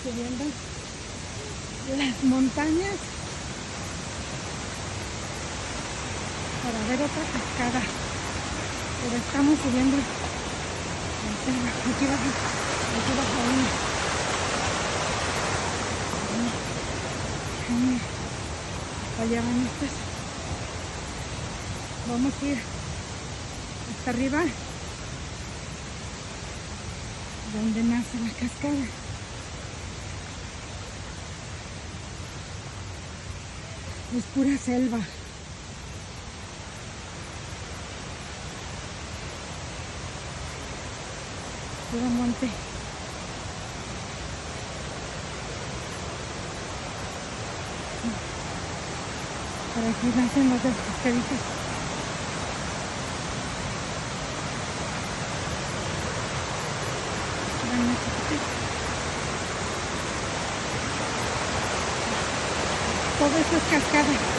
subiendo las montañas para ver otra cascada, pero estamos subiendo el cerro. Aquí baja uno. Allá van estas. Vamos a ir hasta arriba, donde nace la cascada. Es pura selva. Puro monte. Por aquí nacen otras cascaditas. Vean, chiquitas. Todo esto es cascada.